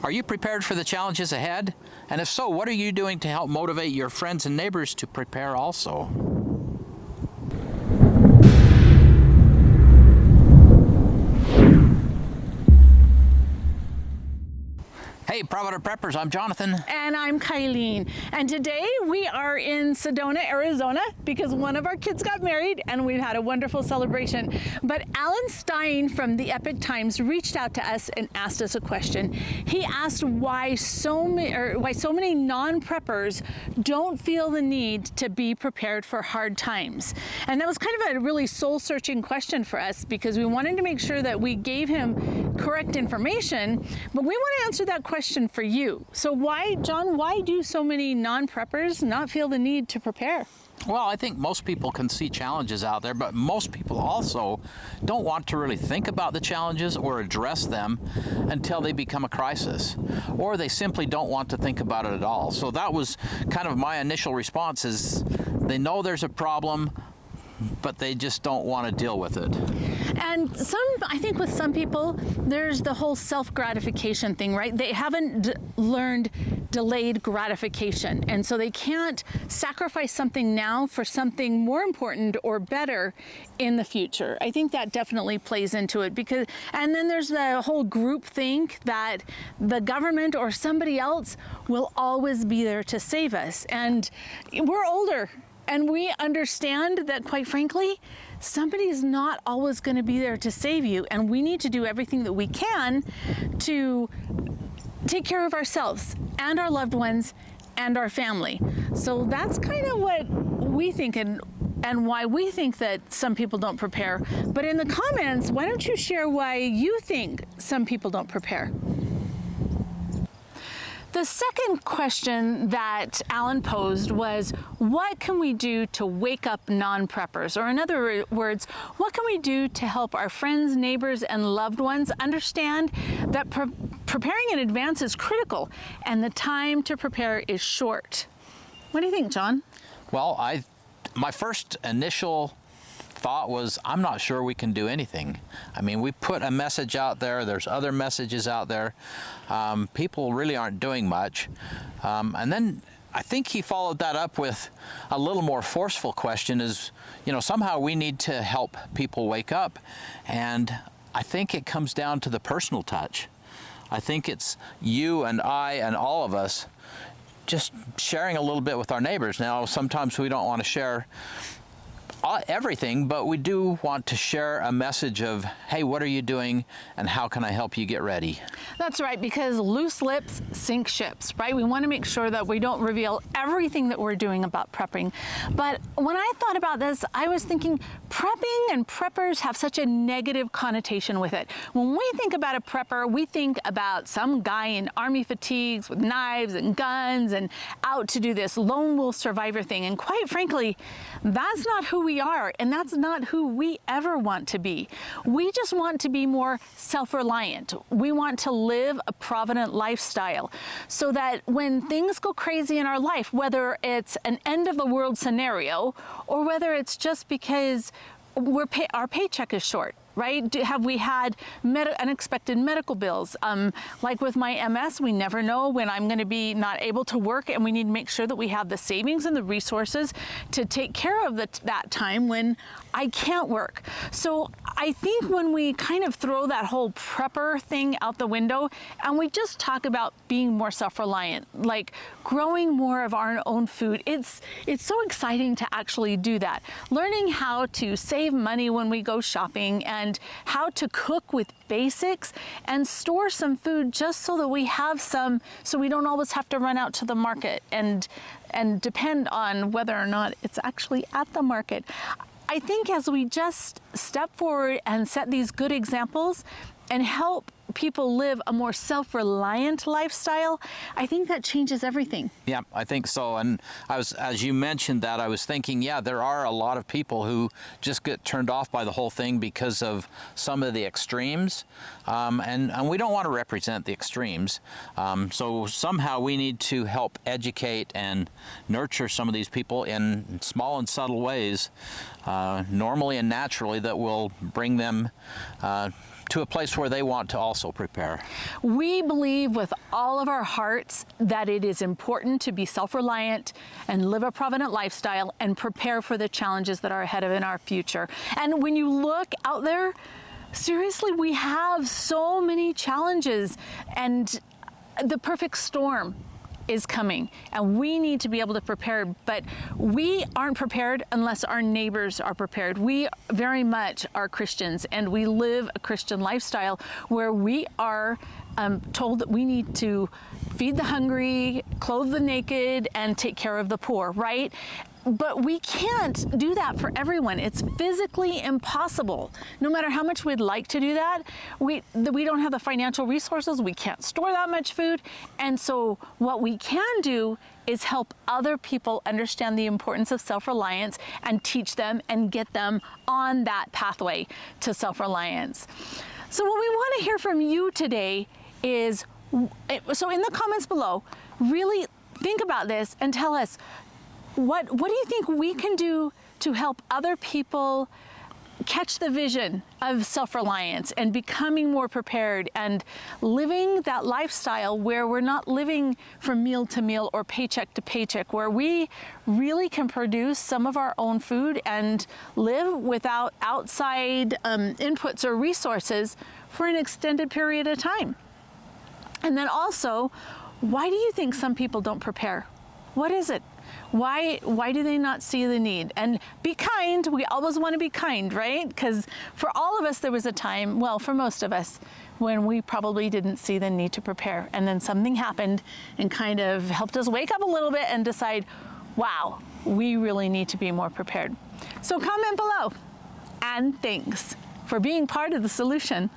Are you prepared for the challenges ahead? And if so, what are you doing to help motivate your friends and neighbors to prepare also? Hey, Provident Preppers, I'm Jonathan. And I'm Kylene. And today we are in Sedona, Arizona, because one of our kids got married and we've had a wonderful celebration. But Allan Stein from the Epoch Times reached out to us and asked us a question. He asked why so many non-preppers don't feel the need to be prepared for hard times. And that was kind of a really soul-searching question for us because we wanted to make sure that we gave him correct information, but we want to answer that question for you. So why, John, why do so many non-preppers not feel the need to prepare? Well, I think most people can see challenges out there, but most people also don't want to really think about the challenges or address them until they become a crisis, or they simply don't want to think about it at all. So that was kind of my initial response is they know there's a problem, but they just don't want to deal with it. And I think with some people, there's the whole self-gratification thing, right? They haven't learned delayed gratification. And so they can't sacrifice something now for something more important or better in the future. I think that definitely plays into it and then there's the whole group think that the government or somebody else will always be there to save us. And we're older. And we understand that, quite frankly, somebody's not always going to be there to save you. And we need to do everything that we can to take care of ourselves and our loved ones and our family. So that's kind of what we think and why we think that some people don't prepare. But in the comments, why don't you share why you think some people don't prepare? The second question that Allan posed was, what can we do to wake up non-preppers? Or in other words, what can we do to help our friends, neighbors, and loved ones understand that preparing in advance is critical and the time to prepare is short? What do you think, John? Well, my first initial thought was, I'm not sure we can do anything. I mean, we put a message out there, there's other messages out there. People really aren't doing much. And then I think he followed that up with a little more forceful question is, somehow we need to help people wake up. And I think it comes down to the personal touch. I think it's you and I and all of us just sharing a little bit with our neighbors. Now, sometimes we don't want to share everything, but we do want to share a message of, hey, what are you doing and how can I help you get ready? That's right, because loose lips sink ships, right? We want to make sure that we don't reveal everything that we're doing about prepping. But when I thought about this, I was thinking prepping and preppers have such a negative connotation with it. When we think about a prepper, we think about some guy in army fatigues with knives and guns and out to do this lone wolf survivor thing. And quite frankly, that's not who we are, and that's not who we ever want to be. We just want to be more self-reliant. We want to live a provident lifestyle so that when things go crazy in our life, whether it's an end of the world scenario or whether it's just because our paycheck is short, right? Have we had unexpected medical bills? Like with my MS, we never know when I'm going to be not able to work, and we need to make sure that we have the savings and the resources to take care of that time when I can't work. So I think when we kind of throw that whole prepper thing out the window and we just talk about being more self-reliant, like growing more of our own food, it's so exciting to actually do that. Learning how to save money when we go shopping and how to cook with basics and store some food just so that we have some, so we don't always have to run out to the market and depend on whether or not it's actually at the market. I think as we just step forward and set these good examples and help people live a more self-reliant lifestyle, I think that changes everything. Yeah, I think so. And as you mentioned that, I was thinking, yeah, there are a lot of people who just get turned off by the whole thing because of some of the extremes. And we don't want to represent the extremes. So somehow we need to help educate and nurture some of these people in small and subtle ways, normally and naturally, that will bring them to a place where they want to also prepare. We believe with all of our hearts that it is important to be self-reliant and live a provident lifestyle and prepare for the challenges that are ahead of in our future. And when you look out there, seriously, we have so many challenges, and the perfect storm is coming, and we need to be able to prepare, but we aren't prepared unless our neighbors are prepared. We very much are Christians, and we live a Christian lifestyle where we are told that we need to feed the hungry, clothe the naked, and take care of the poor, right? But we can't do that for everyone. It's physically impossible. No matter how much we'd like to do that, we don't have the financial resources. We can't store that much food. And so what we can do is help other people understand the importance of self-reliance and teach them and get them on that pathway to self-reliance. So what we want to hear from you today is, so in the comments below, really think about this and tell us, what do you think we can do to help other people catch the vision of self-reliance and becoming more prepared and living that lifestyle where we're not living from meal to meal or paycheck to paycheck, where we really can produce some of our own food and live without outside inputs or resources for an extended period of time? And then also, why do you think some people don't prepare? What is it? Why do they not see the need? And be kind. We always want to be kind, right? Because for all of us, there was a time, well, for most of us, when we probably didn't see the need to prepare. And then something happened and kind of helped us wake up a little bit and decide, wow, we really need to be more prepared. So comment below. And thanks for being part of the solution.